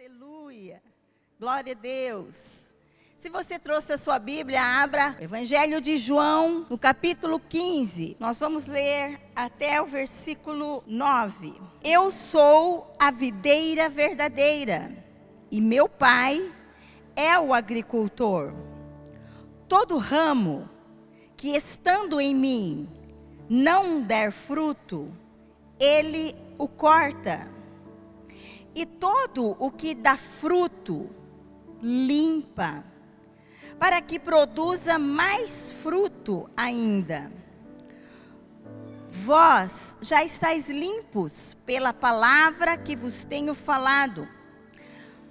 Aleluia. Glória a Deus. Se você trouxe a sua Bíblia, abra o Evangelho de João, no capítulo 15. Nós vamos ler até o versículo 9. Eu sou a videira verdadeira, e meu Pai é o agricultor. Todo ramo que estando em mim não der fruto, ele o corta. E todo o que dá fruto, limpa, para que produza mais fruto ainda. Vós já estáis limpos pela palavra que vos tenho falado.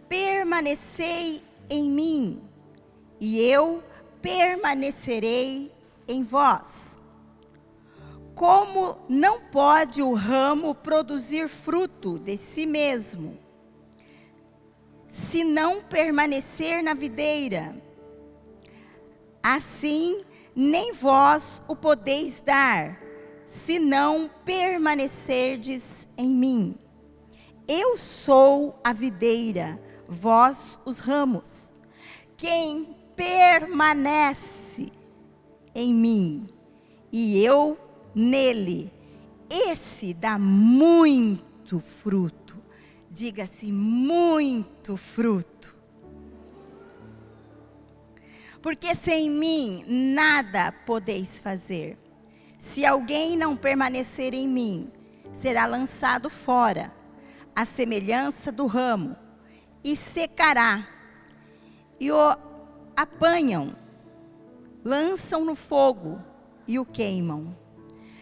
Permanecei em mim, e eu permanecerei em vós. Como não pode o ramo produzir fruto de si mesmo, se não permanecer na videira, assim nem vós o podeis dar, se não permanecerdes em mim. Eu sou a videira, vós os ramos. Quem permanece em mim e eu nele, esse dá muito fruto. Diga-se, muito fruto. Porque sem mim nada podeis fazer. Se alguém não permanecer em mim, será lançado fora, à semelhança do ramo, e secará. E o apanham, lançam no fogo e o queimam.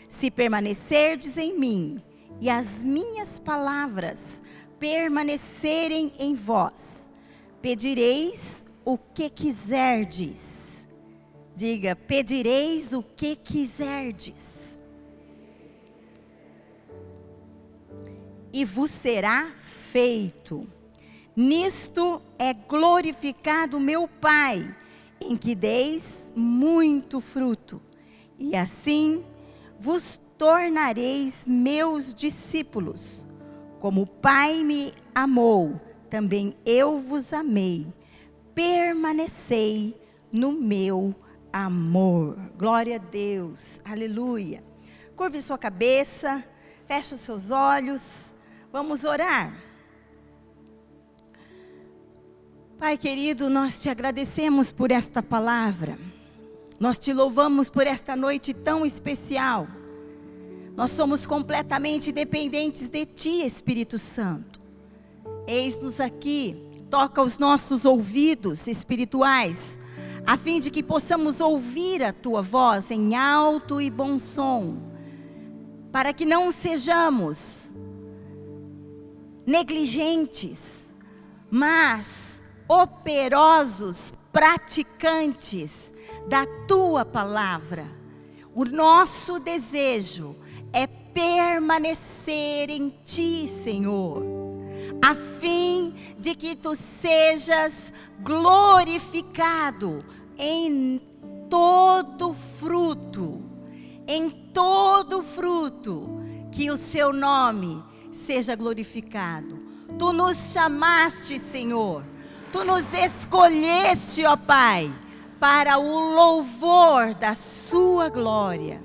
Se permanecerdes em mim, e as minhas palavras permanecerem em vós, pedireis o que quiserdes. Diga, pedireis o que quiserdes, e vos será feito. Nisto é glorificado meu Pai, em que deis muito fruto, e assim vos tornareis meus discípulos. Como o Pai me amou, também eu vos amei. Permanecei no meu amor. Glória a Deus. Aleluia. Curve sua cabeça, feche os seus olhos. Vamos orar. Pai querido, nós te agradecemos por esta palavra. Nós te louvamos por esta noite tão especial. Nós somos completamente dependentes de Ti, Espírito Santo. Eis-nos aqui, toca os nossos ouvidos espirituais, a fim de que possamos ouvir a Tua voz em alto e bom som, para que não sejamos negligentes, mas operosos, praticantes da Tua palavra. O nosso desejo é permanecer em Ti, Senhor, a fim de que Tu sejas glorificado em todo fruto, que o Seu nome seja glorificado. Tu nos chamaste, Senhor, Tu nos escolheste, ó Pai, para o louvor da Sua glória.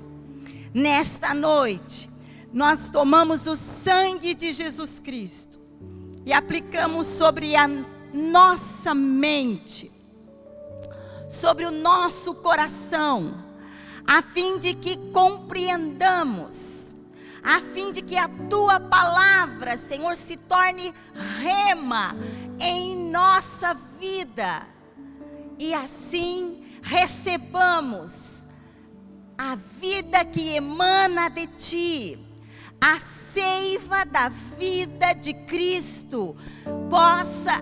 Nesta noite, nós tomamos o sangue de Jesus Cristo e aplicamos sobre a nossa mente, sobre o nosso coração, a fim de que compreendamos, a fim de que a Tua palavra, Senhor, se torne rema em nossa vida, e assim recebamos a vida que emana de Ti, a seiva da vida de Cristo possa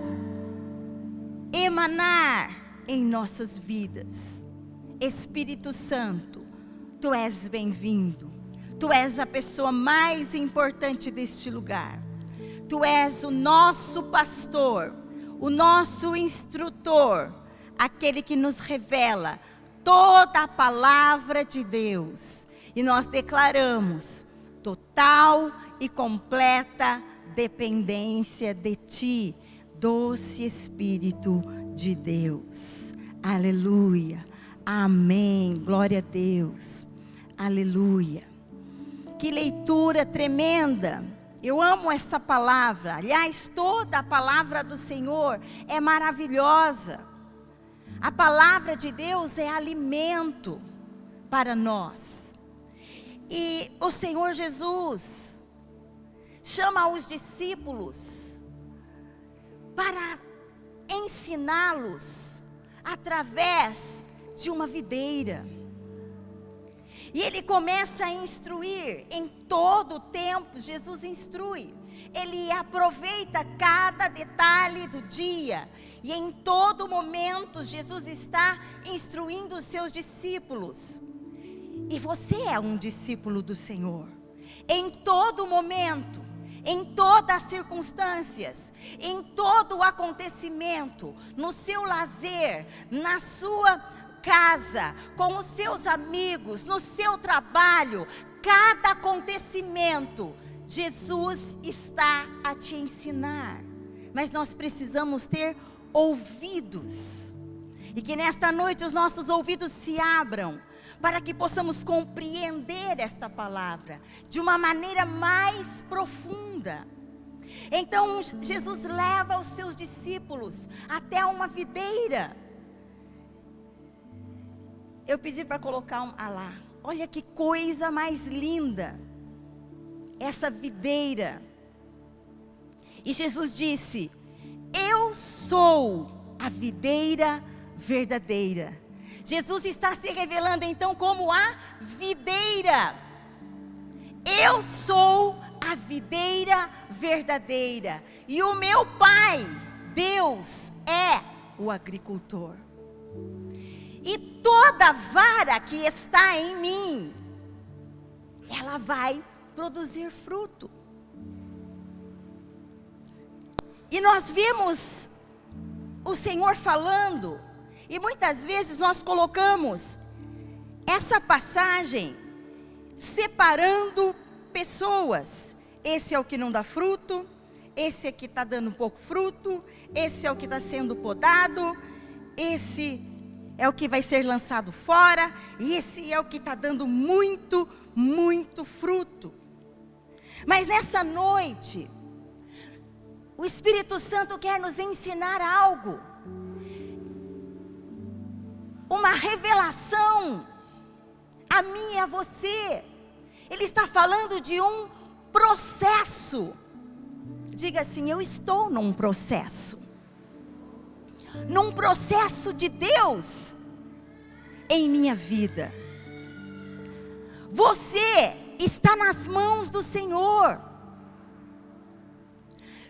emanar em nossas vidas. Espírito Santo, Tu és bem-vindo. Tu és a pessoa mais importante deste lugar. Tu és o nosso pastor, o nosso instrutor, aquele que nos revela toda a palavra de Deus. E nós declaramos total e completa dependência de Ti, doce Espírito de Deus. Aleluia. Amém. Glória a Deus. Aleluia. Que leitura tremenda. Eu amo essa palavra. Aliás, toda a palavra do Senhor é maravilhosa. A palavra de Deus é alimento para nós. E o Senhor Jesus chama os discípulos para ensiná-los através de uma videira. E ele começa a instruir. Em todo o tempo, Jesus instrui. Ele aproveita cada detalhe do dia. E em todo momento, Jesus está instruindo os seus discípulos. E você é um discípulo do Senhor. Em todo momento, em todas as circunstâncias, em todo o acontecimento, no seu lazer, na sua casa, com os seus amigos, no seu trabalho, cada acontecimento, Jesus está a te ensinar. Mas nós precisamos ter ouvidos. E que nesta noite os nossos ouvidos se abram, para que possamos compreender esta palavra de uma maneira mais profunda. Então Jesus leva os seus discípulos até uma videira. Eu pedi para colocar lá. Olha que coisa mais linda. Essa videira. E Jesus disse: eu sou a videira verdadeira. Jesus está se revelando então como a videira. Eu sou a videira verdadeira. E o meu Pai, Deus, é o agricultor. E toda vara que está em mim, ela vai produzir fruto. E nós vimos o Senhor falando, e muitas vezes nós colocamos essa passagem separando pessoas. Esse é o que não dá fruto, esse é que está dando pouco fruto, esse é o que está sendo podado, esse é o que vai ser lançado fora, e esse é o que está dando muito, muito fruto. Mas nessa noite, o Espírito Santo quer nos ensinar algo. Uma revelação a mim e a você. Ele está falando de um processo. Diga assim: eu estou num processo. Num processo de Deus em minha vida. Você está nas mãos do Senhor.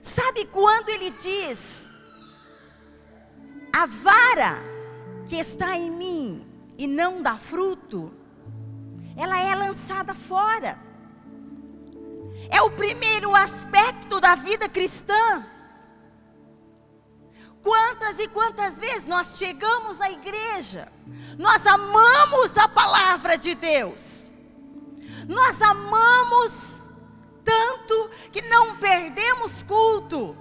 Sabe quando ele diz: a vara que está em mim e não dá fruto, ela é lançada fora. É o primeiro aspecto da vida cristã. Quantas e quantas vezes nós chegamos à igreja, nós amamos a palavra de Deus, nós amamos tanto que não perdemos culto,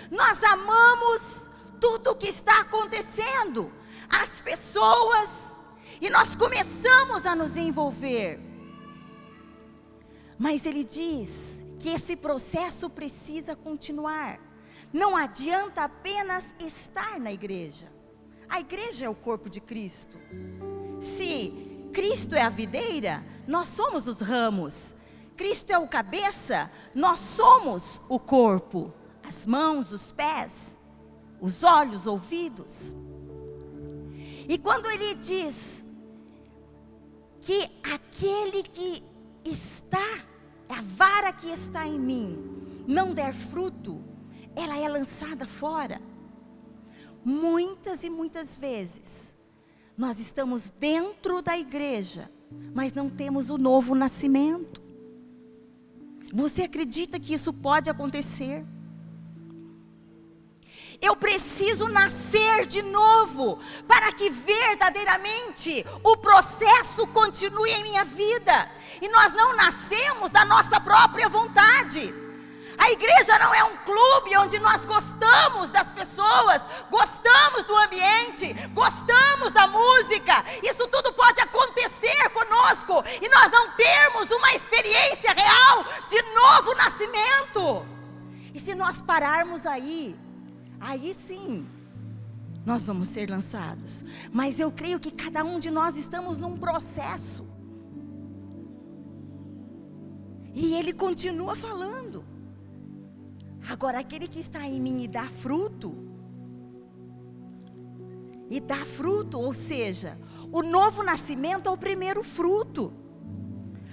nós amamos tudo o que está acontecendo, as pessoas, e nós começamos a nos envolver. Mas ele diz que esse processo precisa continuar. Não adianta apenas estar na igreja. A igreja é o corpo de Cristo. Se Cristo é a videira, nós somos os ramos. Cristo é o cabeça, nós somos o corpo. As mãos, os pés, os olhos, ouvidos. E quando ele diz que aquele que está, a vara que está em mim, não der fruto, ela é lançada fora. Muitas e muitas vezes, nós estamos dentro da igreja, mas não temos o novo nascimento. Você acredita que isso pode acontecer? Eu preciso nascer de novo, para que verdadeiramente o processo continue em minha vida. E nós não nascemos da nossa própria vontade. A igreja não é um clube onde nós gostamos das pessoas, gostamos do ambiente, gostamos da música. Isso tudo pode acontecer conosco e nós não termos uma experiência real de novo nascimento. E se nós pararmos aí sim, nós vamos ser lançados. Mas eu creio que cada um de nós estamos num processo. E ele continua falando. Agora, aquele que está em mim e dá fruto, ou seja, o novo nascimento é o primeiro fruto.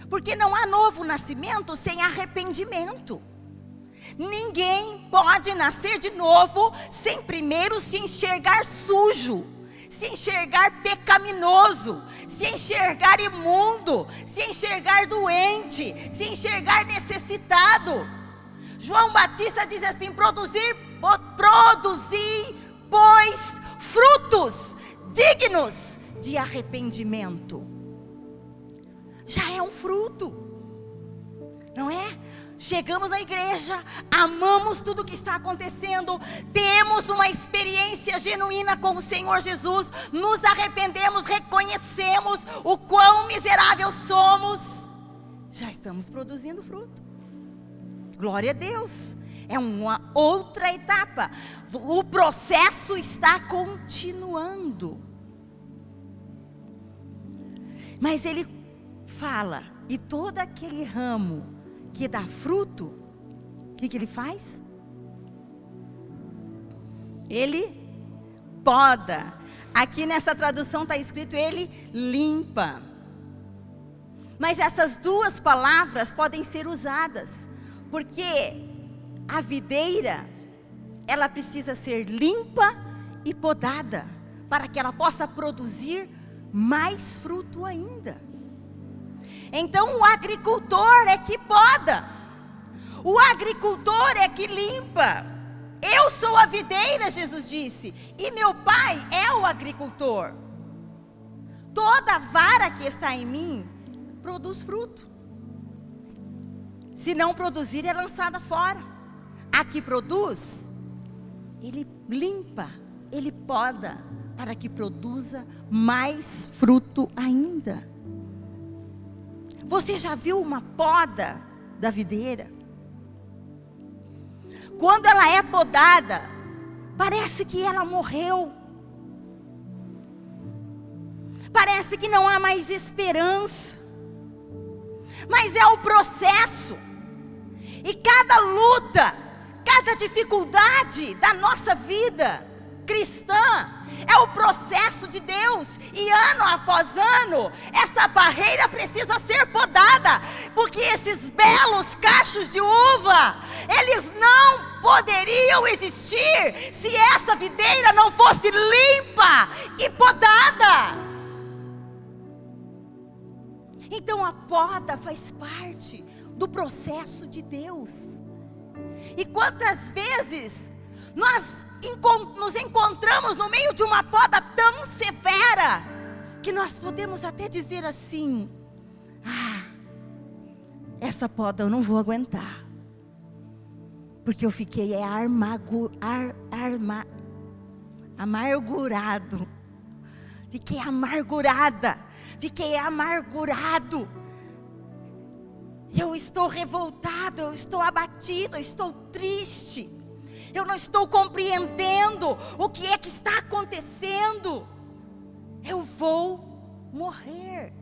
Porque não há novo nascimento sem arrependimento. Ninguém pode nascer de novo sem primeiro se enxergar sujo, se enxergar pecaminoso, se enxergar imundo, se enxergar doente, se enxergar necessitado. João Batista diz assim: produzi, pois, frutos dignos de arrependimento. Já é um fruto, não é? Chegamos à igreja, amamos tudo que está acontecendo, temos uma experiência genuína com o Senhor Jesus, nos arrependemos, reconhecemos o quão miserável somos, já estamos produzindo fruto. Glória a Deus, é uma outra etapa, o processo está continuando. Mas ele fala, e todo aquele ramo que dá fruto, o que ele faz? Ele poda. Aqui nessa tradução está escrito, ele limpa. Mas essas duas palavras podem ser usadas, porque a videira, ela precisa ser limpa e podada, para que ela possa produzir mais fruto ainda. Então o agricultor é que poda, o agricultor é que limpa. Eu sou a videira, Jesus disse, e meu pai é o agricultor. Toda vara que está em mim produz fruto. Se não produzir, é lançada fora. A que produz, ele limpa, ele poda, para que produza mais fruto ainda. Você já viu uma poda da videira? Quando ela é podada, parece que ela morreu. Parece que não há mais esperança. Mas é o processo. E cada luta, cada dificuldade da nossa vida cristã, é o processo de Deus, e ano após ano, essa barreira precisa ser podada, porque esses belos cachos de uva, eles não poderiam existir, se essa videira não fosse limpa e podada. Então a poda faz parte do processo de Deus. E quantas vezes nós nos encontramos no meio de uma poda tão severa, que nós podemos até dizer assim: essa poda eu não vou aguentar, porque eu fiquei amargurado, fiquei amargurada, fiquei amargurado, eu estou revoltado, eu estou abatido, eu estou triste, eu não estou compreendendo o que é que está acontecendo, eu vou morrer.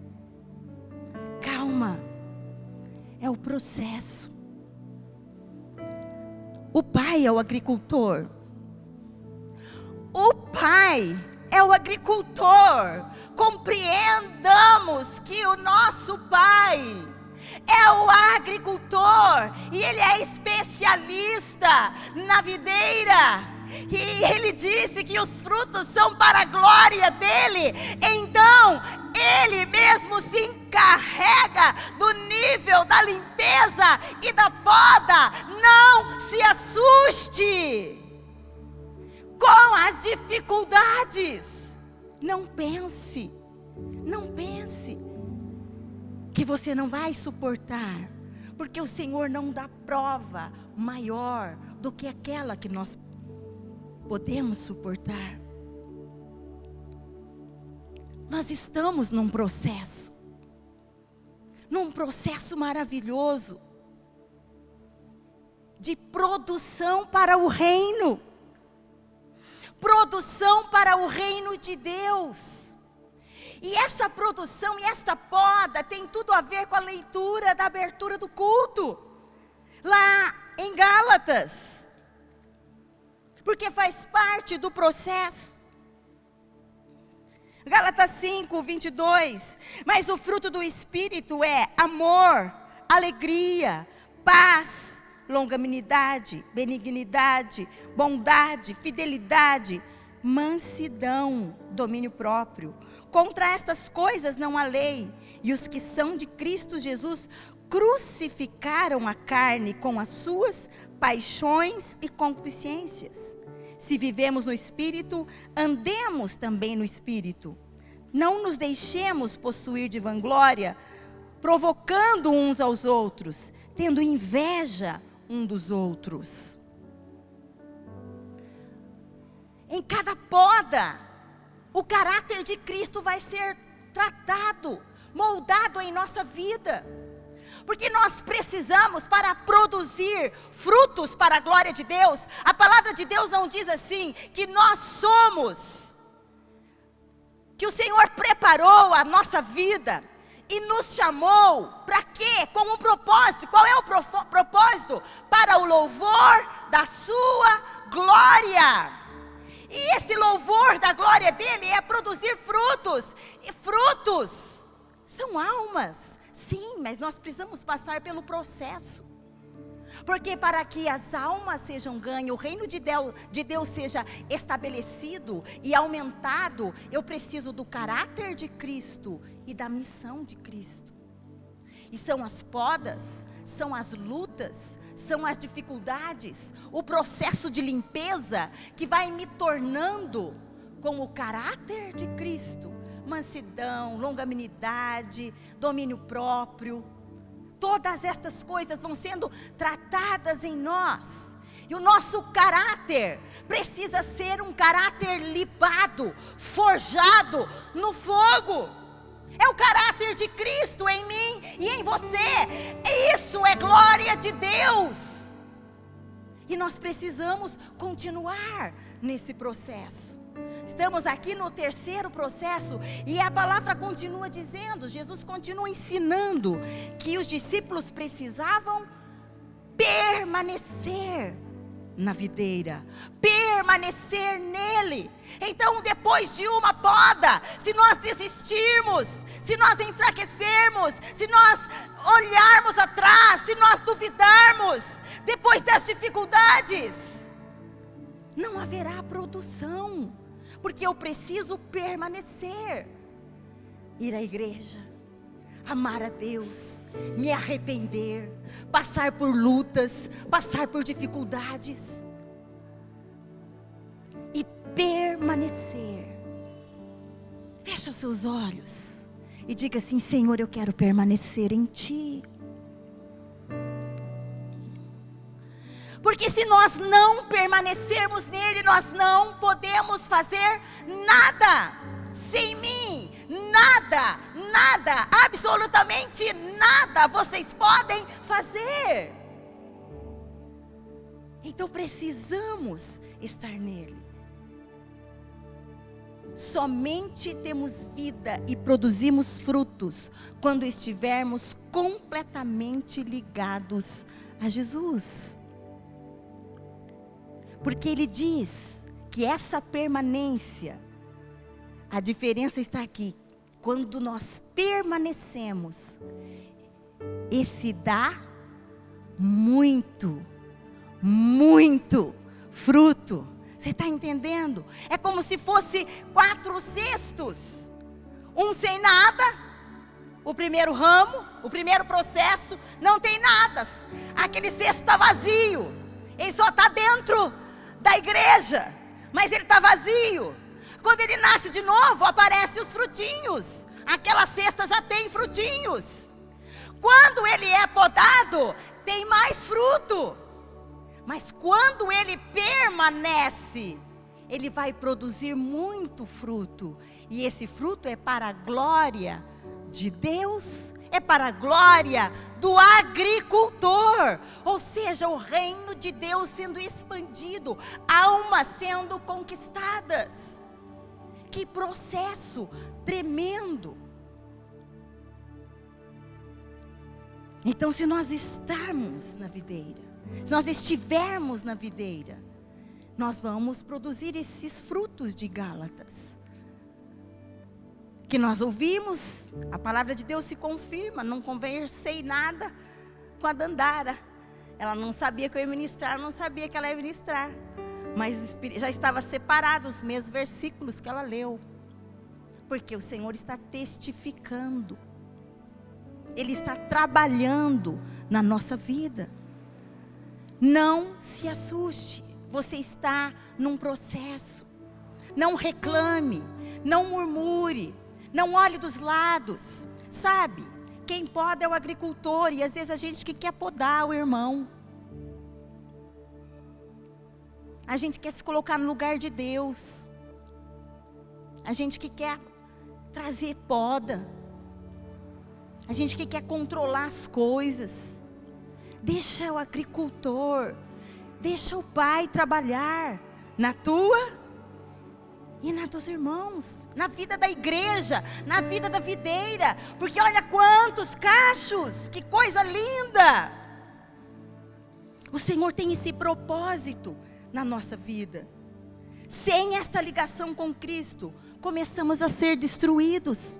Calma, é o processo. O pai é o agricultor. O pai é o agricultor. Compreendamos que o nosso pai é o agricultor, e ele é especialista na videira, e ele disse que os frutos são para a glória dele. Então ele mesmo se encarrega do nível da limpeza e da poda. Não se assuste com as dificuldades. Não pense que você não vai suportar, Porque o Senhor não dá prova maior do que aquela que nós podemos suportar. Nós estamos num processo maravilhoso de produção para o reino. Produção para o reino de Deus. E essa produção e essa poda tem tudo a ver com a leitura da abertura do culto, lá em Gálatas. Porque faz parte do processo. Gálatas 5, 22. Mas o fruto do Espírito é amor, alegria, paz, longanimidade, benignidade, bondade, fidelidade, mansidão, domínio próprio. Contra estas coisas não há lei. E os que são de Cristo Jesus crucificaram a carne com as suas paixões e concupiscências. Se vivemos no Espírito, andemos também no Espírito. Não nos deixemos possuir de vanglória, provocando uns aos outros, tendo inveja um dos outros. Em cada poda, o caráter de Cristo vai ser tratado, moldado em nossa vida. Porque nós precisamos, para produzir frutos para a glória de Deus, a palavra de Deus não diz assim, que nós somos, que o Senhor preparou a nossa vida e nos chamou, para quê? Com um propósito. Qual é o propósito? Para o louvor da sua glória. E esse louvor da glória dele é produzir frutos. E frutos são almas. Sim, mas nós precisamos passar pelo processo. Porque para que as almas sejam ganhas, o reino de Deus seja estabelecido e aumentado, eu preciso do caráter de Cristo e da missão de Cristo. E são as podas, são as lutas, são as dificuldades, o processo de limpeza que vai me tornando com o caráter de Cristo. Mansidão, longanimidade, domínio próprio. Todas estas coisas vão sendo tratadas em nós. E o nosso caráter precisa ser um caráter limpado, forjado no fogo. É o caráter de Cristo em mim e em você. Isso é glória de Deus. E nós precisamos continuar nesse processo. Estamos aqui no terceiro processo e a palavra continua dizendo, Jesus continua ensinando que os discípulos precisavam permanecer na videira, permanecer nele. Então, depois de uma poda, se nós desistirmos, se nós enfraquecermos, se nós olharmos atrás, se nós duvidarmos, depois das dificuldades, não haverá produção. Porque eu preciso permanecer, ir à igreja, amar a Deus, me arrepender, passar por lutas, passar por dificuldades e permanecer. Fecha os seus olhos e diga assim: Senhor, eu quero permanecer em Ti. Porque se nós não permanecermos nele, nós não podemos fazer nada. Sem mim, nada, nada, absolutamente nada vocês podem fazer. Então precisamos estar nele. Somente temos vida e produzimos frutos quando estivermos completamente ligados a Jesus. Porque ele diz que essa permanência, a diferença está aqui. Quando nós permanecemos, esse dá muito, muito fruto. Você está entendendo? É como se fosse 4 cestos. Um sem nada, o primeiro ramo, o primeiro processo, não tem nada. Aquele cesto está vazio. Ele só está dentro da igreja, mas ele está vazio. Quando ele nasce de novo, aparecem os frutinhos. Aquela cesta já tem frutinhos. Quando ele é podado, tem mais fruto. Mas quando ele permanece, ele vai produzir muito fruto. E esse fruto é para a glória de Deus, é para a glória do agricultor. Ou seja, o reino de Deus sendo expandido, almas sendo conquistadas. Que processo tremendo. Então, se nós estarmos na videira, se nós estivermos na videira, nós vamos produzir esses frutos de Gálatas. Que nós ouvimos, a palavra de Deus se confirma. Não conversei nada com a Dandara. Ela não sabia que eu ia ministrar, não sabia que ela ia ministrar. Mas já estava separado os mesmos versículos que ela leu. Porque o Senhor está testificando. Ele está trabalhando na nossa vida. Não se assuste. Você está num processo. Não reclame. Não murmure. Não olhe dos lados. Sabe? Quem poda é o agricultor. E às vezes a gente que quer podar o irmão. A gente quer se colocar no lugar de Deus. A gente que quer trazer poda. A gente que quer controlar as coisas. Deixa o agricultor. Deixa o pai trabalhar na tua e na dos irmãos. Na vida da igreja. Na vida da videira. Porque olha quantos cachos. Que coisa linda. O Senhor tem esse propósito na nossa vida. Sem esta ligação com Cristo, começamos a ser destruídos.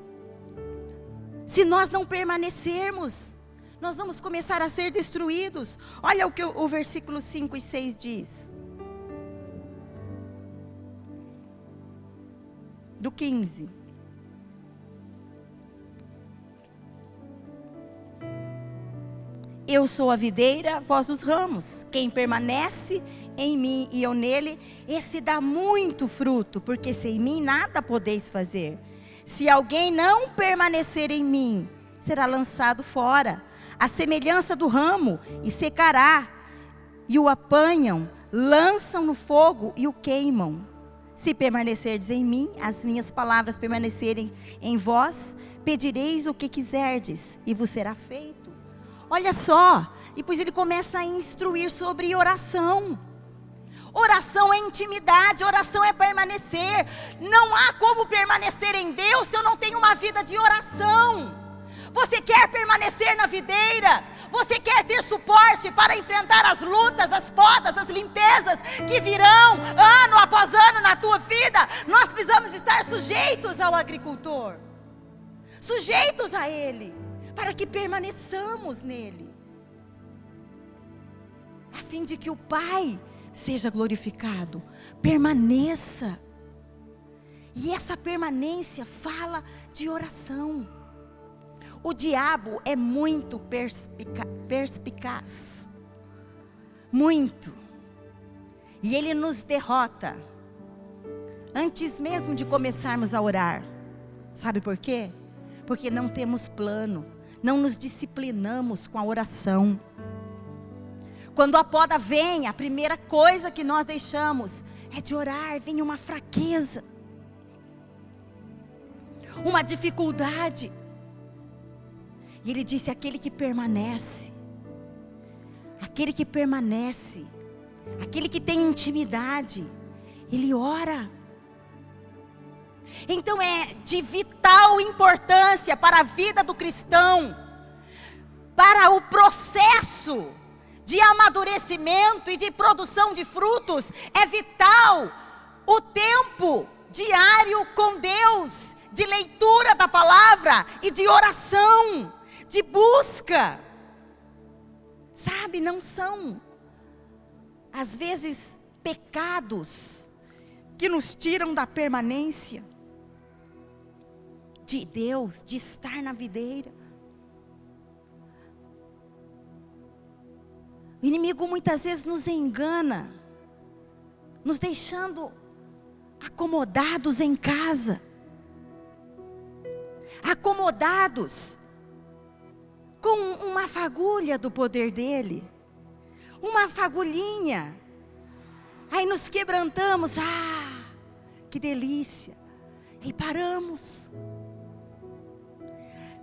Se nós não permanecermos, nós vamos começar a ser destruídos. Olha o que o versículo 5 e 6 diz. Do 15. Eu sou a videira, vós os ramos. Quem permanece em mim e eu nele, esse dá muito fruto, porque sem mim nada podeis fazer. Se alguém não permanecer em mim, será lançado fora, a semelhança do ramo, e secará, e o apanham, lançam no fogo e o queimam. Se permanecerdes em mim, as minhas palavras permanecerem em vós, pedireis o que quiserdes, e vos será feito. Olha só, depois ele começa a instruir sobre oração. Oração é intimidade, oração é permanecer. Não há como permanecer em Deus se eu não tenho uma vida de oração. Você quer permanecer na videira? Você quer ter suporte para enfrentar as lutas, as podas, as limpezas que virão ano após ano na tua vida? Nós precisamos estar sujeitos ao agricultor. Sujeitos a Ele, para que permaneçamos nele. A fim de que o Pai seja glorificado. Permaneça. E essa permanência fala de oração. O diabo é muito perspicaz. Muito. E ele nos derrota antes mesmo de começarmos a orar. Sabe por quê? Porque não temos plano. Não nos disciplinamos com a oração. Quando a poda vem, a primeira coisa que nós deixamos é de orar. Vem uma fraqueza, uma dificuldade. E ele disse: aquele que permanece, aquele que tem intimidade, ele ora. Então é de vital importância para a vida do cristão, para o processo de amadurecimento e de produção de frutos, é vital o tempo diário com Deus, de leitura da palavra e de oração, de busca. Sabe, não são, às vezes, pecados que nos tiram da permanência de Deus, de estar na videira. O inimigo muitas vezes nos engana, nos deixando acomodados em casa, acomodados com uma fagulha do poder dele. Uma fagulhinha. Aí nos quebrantamos. Que delícia. E paramos.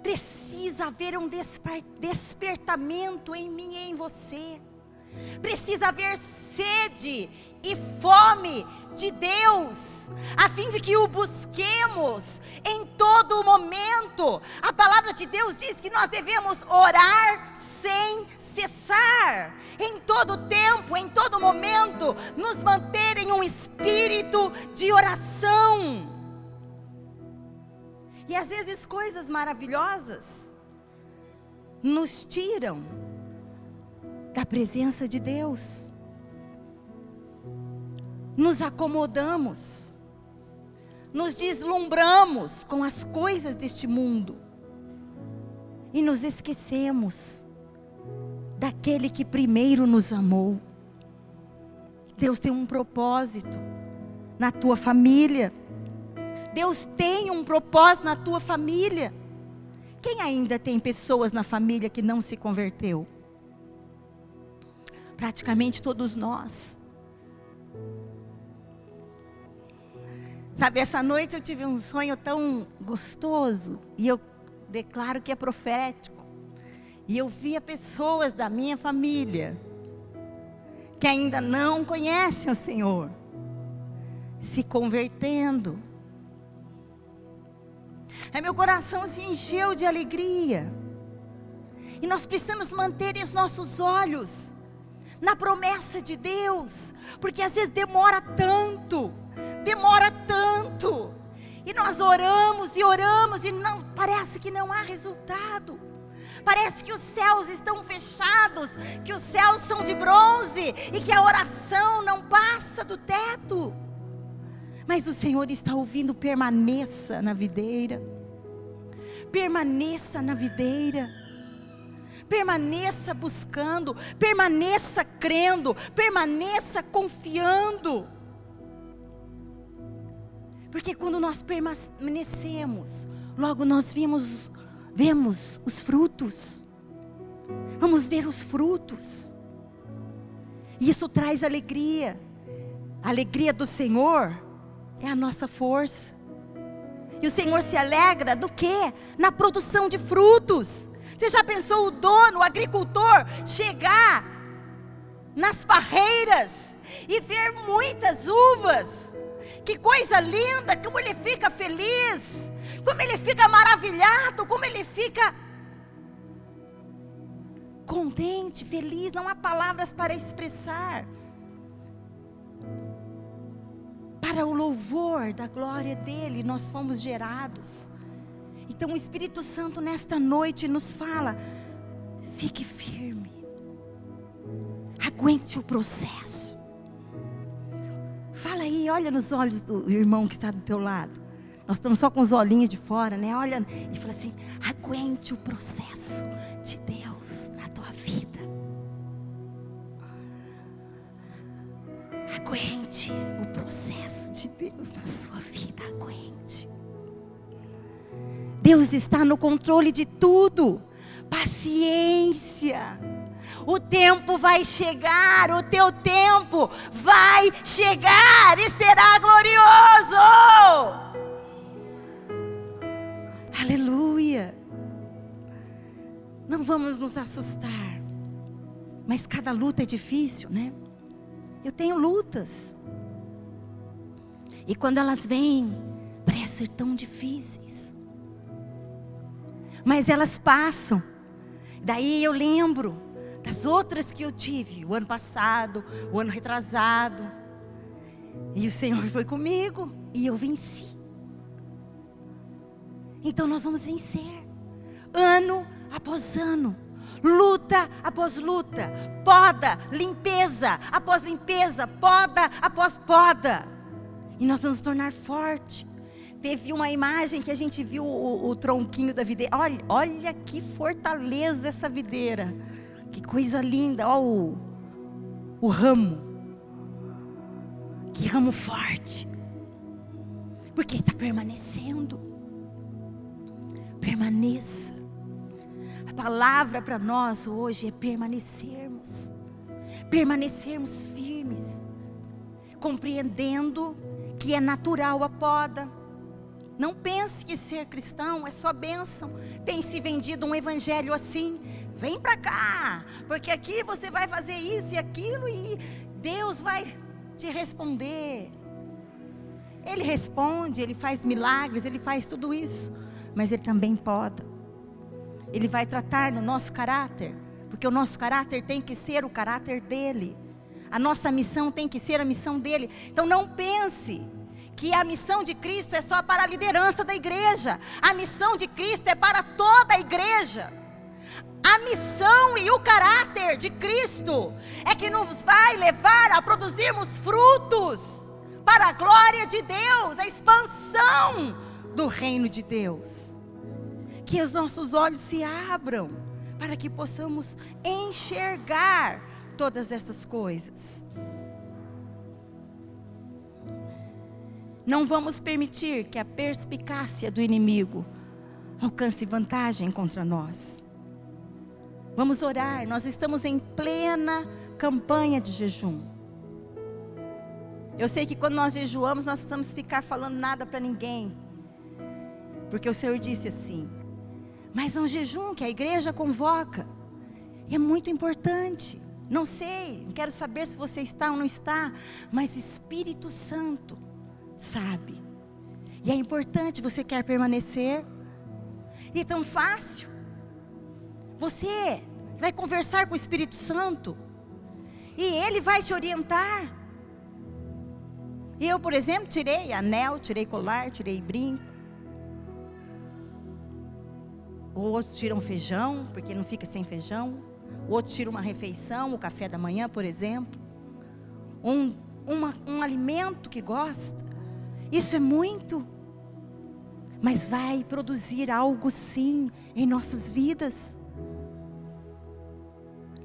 Precisa haver um despertamento em mim e em você. Precisa haver sede e fome de Deus, a fim de que o busquemos em todo momento. A palavra de Deus diz que nós devemos orar sem cessar, em todo tempo, em todo momento, nos manter em um espírito de oração. E às vezes coisas maravilhosas nos tiram da presença de Deus. Nos acomodamos, nos deslumbramos com as coisas deste mundo e nos esquecemos daquele que primeiro nos amou. Deus tem um propósito na tua família. Deus tem um propósito na tua família. Quem ainda tem pessoas na família que não se converteu? Praticamente todos nós. Sabe, essa noite eu tive um sonho tão gostoso, e eu declaro que é profético. E eu via pessoas da minha família, que ainda não conhecem o Senhor, se convertendo. Aí meu coração se encheu de alegria. E nós precisamos manter os nossos olhos na promessa de Deus, porque às vezes demora tanto, e nós oramos e não, parece que não há resultado, parece que os céus estão fechados, que os céus são de bronze, e que a oração não passa do teto. Mas o Senhor está ouvindo: permaneça na videira, permaneça na videira. Permaneça buscando, permaneça crendo, permaneça confiando. Porque quando nós permanecemos, logo nós vemos os frutos. Vamos ver os frutos. E isso traz alegria. A alegria do Senhor é a nossa força. E o Senhor se alegra do quê? Na produção de frutos. Você já pensou o dono, o agricultor, chegar nas parreiras e ver muitas uvas? Que coisa linda, como ele fica feliz, como ele fica maravilhado, como ele fica contente, feliz. Não há palavras para expressar. Para o louvor da glória dele, nós fomos gerados. Então o Espírito Santo nesta noite nos fala: fique firme, aguente o processo. Fala aí, olha nos olhos do irmão que está do teu lado. Nós estamos só com os olhinhos de fora, né? Olha e fala assim: aguente o processo de Deus na tua vida. Aguente o processo de Deus na sua vida, aguente. Deus está no controle de tudo. Paciência. O tempo vai chegar, o teu tempo vai chegar e será glorioso. Aleluia. Não vamos nos assustar. Mas cada luta é difícil, né? Eu tenho lutas. E quando elas vêm, parece ser tão difíceis. Mas elas passam. Daí eu lembro das outras que eu tive, o ano passado, o ano retrasado. E o Senhor foi comigo e eu venci. Então nós vamos vencer. Ano após ano. Luta após luta. Poda, limpeza após limpeza. Poda após poda. E nós vamos nos tornar forte. Teve uma imagem que a gente viu o tronquinho da videira. Olha que fortaleza essa videira. Que coisa linda. Olha o ramo. Que ramo forte. Porque está permanecendo. Permaneça. palavra para nós hoje é permanecermos firmes, compreendendo que é natural a poda. Não pense que ser cristão é só bênção. Tem se vendido um evangelho assim: vem para cá, porque aqui você vai fazer isso e aquilo e Deus vai te responder. Ele responde, Ele faz milagres, Ele faz tudo isso, mas Ele também poda. Ele vai tratar no nosso caráter, porque o nosso caráter tem que ser o caráter dEle. A nossa missão tem que ser a missão dEle. Então não pense que a missão de Cristo é só para a liderança da igreja. A missão de Cristo é para toda a igreja. A missão e o caráter de Cristo é que nos vai levar a produzirmos frutos para a glória de Deus, a expansão do reino de Deus. Que os nossos olhos se abram para que possamos enxergar todas essas coisas. Não vamos permitir que a perspicácia do inimigo alcance vantagem contra nós. Vamos orar, nós estamos em plena campanha de jejum. Eu sei que quando nós jejuamos, nós não precisamos ficar falando nada para ninguém, porque o Senhor disse assim: mas é um jejum que a igreja convoca, e é muito importante. Não sei, não quero saber se você está ou não está, mas o Espírito Santo sabe, e é importante. Você quer permanecer? E é tão fácil. Você vai conversar com o Espírito Santo e Ele vai te orientar. Eu, por exemplo, tirei anel, tirei colar, tirei brinco. Outros tiram feijão, porque não fica sem feijão. Outros tiram uma refeição, o café da manhã, por exemplo. Um alimento que gosta. Isso é muito, mas vai produzir algo sim em nossas vidas.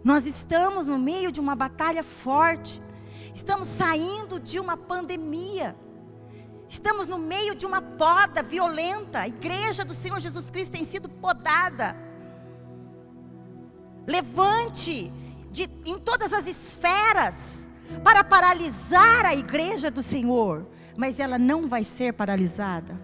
Nós estamos no meio de uma batalha forte. Estamos saindo de uma pandemia. Estamos no meio de uma poda violenta. A igreja do Senhor Jesus Cristo tem sido podada. Levante em todas as esferas para paralisar a igreja do Senhor. Mas ela não vai ser paralisada.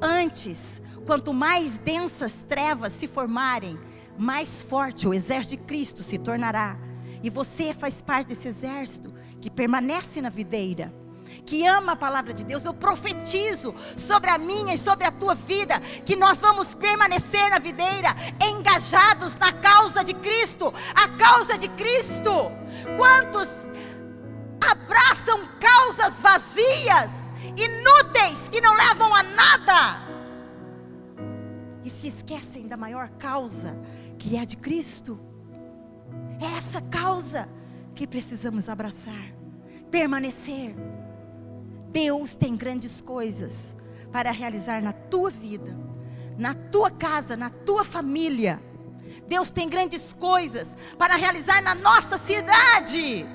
Antes, quanto mais densas trevas se formarem, mais forte o exército de Cristo se tornará. E você faz parte desse exército que permanece na videira, que ama a palavra de Deus. Eu profetizo sobre a minha e sobre a tua vida, que nós vamos permanecer na videira, engajados na causa de Cristo. A causa de Cristo. Quantos abraçam causas vazias, inúteis, que não levam a nada, e se esquecem da maior causa, que é a de Cristo? É essa causa que precisamos abraçar, permanecer. Deus tem grandes coisas para realizar na tua vida, na tua casa, na tua família. Deus tem grandes coisas para realizar na nossa cidade.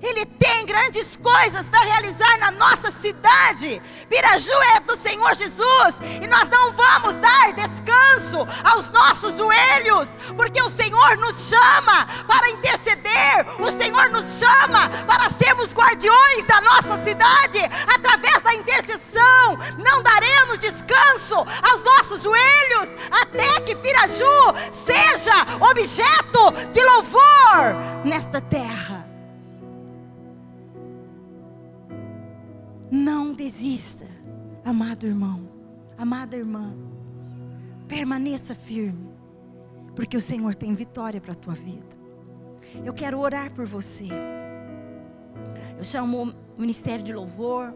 Ele tem grandes coisas para realizar na nossa cidade. Piraju é do Senhor Jesus, e nós não vamos dar descanso aos nossos joelhos, porque o Senhor nos chama para interceder. O Senhor nos chama para sermos guardiões da nossa cidade. Através da intercessão, não daremos descanso aos nossos joelhos, até que Piraju seja objeto de louvor nesta terra. Não desista, amado irmão, amada irmã. Permaneça firme, porque o Senhor tem vitória para a tua vida. Eu quero orar por você. Eu chamo o Ministério de Louvor.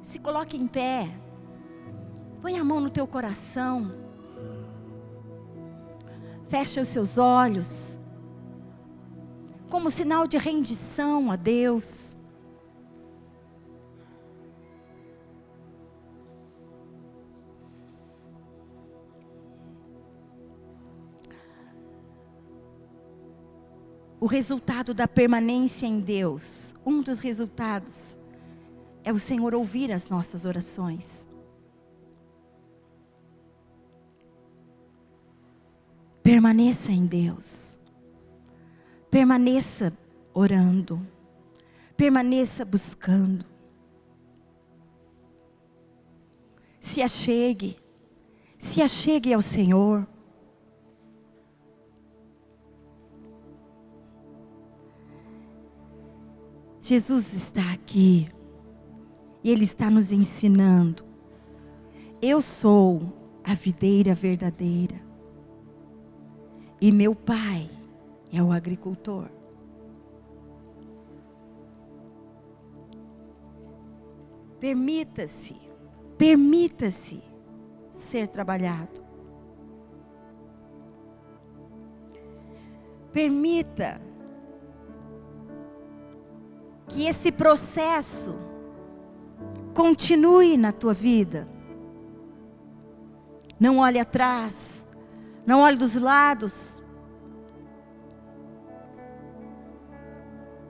Se coloque em pé. Põe a mão no teu coração. Fecha os seus olhos, como sinal de rendição a Deus. O resultado da permanência em Deus, um dos resultados, é o Senhor ouvir as nossas orações. Permaneça em Deus. Permaneça orando. Permaneça buscando. Se achegue. Se achegue ao Senhor. Jesus está aqui. E Ele está nos ensinando. Eu sou a videira verdadeira. E meu Pai é o agricultor. Permita-se ser trabalhado. Permita que esse processo continue na tua vida. Não olhe atrás, não olhe dos lados.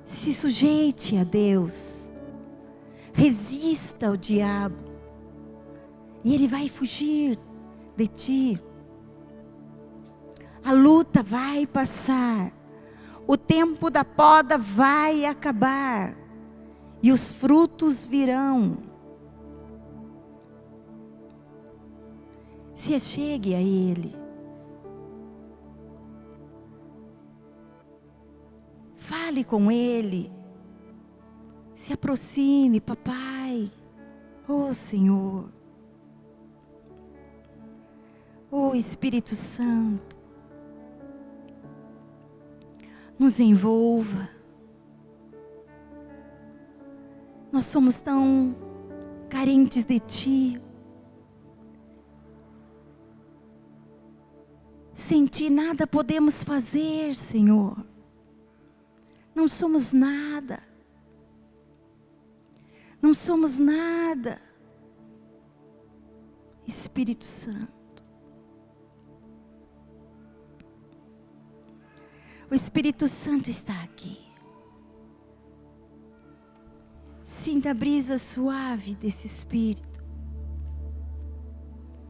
Se sujeite a Deus. Resista ao diabo. E ele vai fugir de ti. A luta vai passar. O tempo da poda vai acabar. E os frutos virão. Se achegue a Ele. Fale com Ele. Se aproxime, papai. Oh Senhor. Oh Espírito Santo. Nos envolva. Nós somos tão carentes de Ti. Sem Ti nada podemos fazer, Senhor. Não somos nada. Não somos nada. Espírito Santo. O Espírito Santo está aqui. Sinta a brisa suave desse Espírito,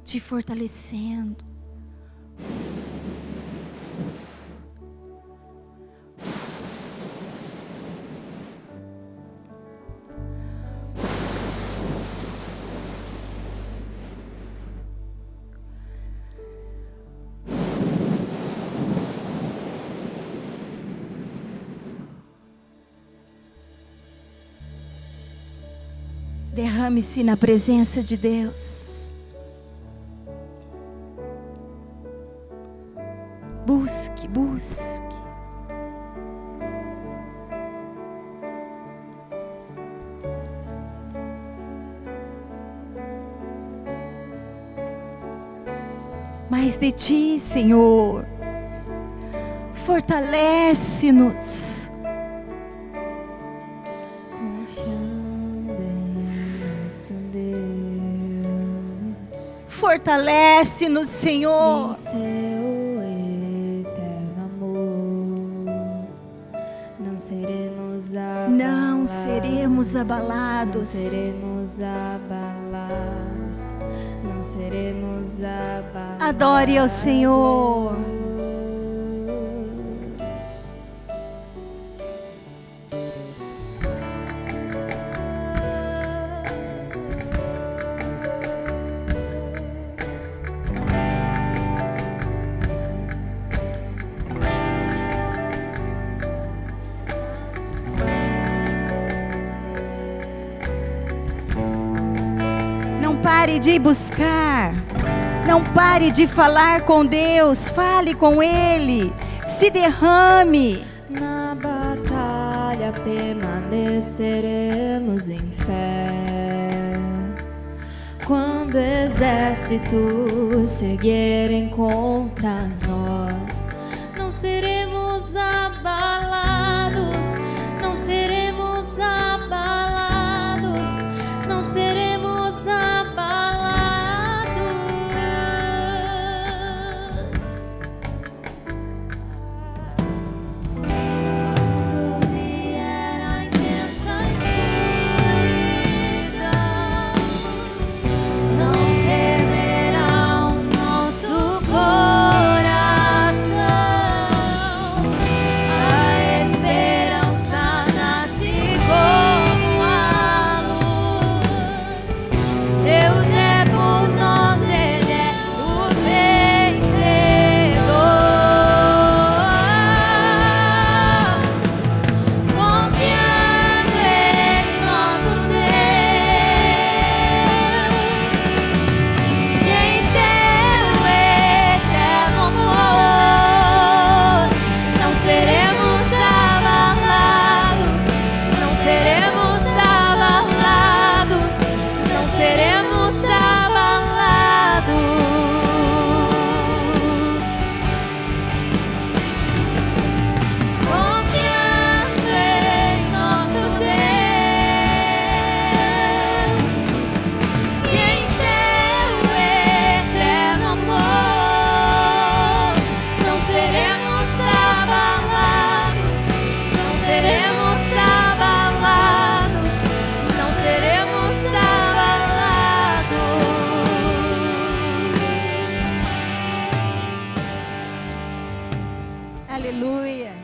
te fortalecendo. Derrame-se na presença de Deus. Busque, busque. Mais de Ti, Senhor. Fortalece-nos. Fortalece-nos, Senhor. Em seu eterno amor, não seremos abalados. Não seremos abalados. Não seremos abalados. Não seremos abalados. Adore ao Senhor. Pare de buscar, não pare de falar com Deus, fale com Ele, se derrame. Na batalha permaneceremos em fé, quando exércitos seguirem contra nós, não seremos abalados, não seremos abalados, não seremos Coração Aleluia.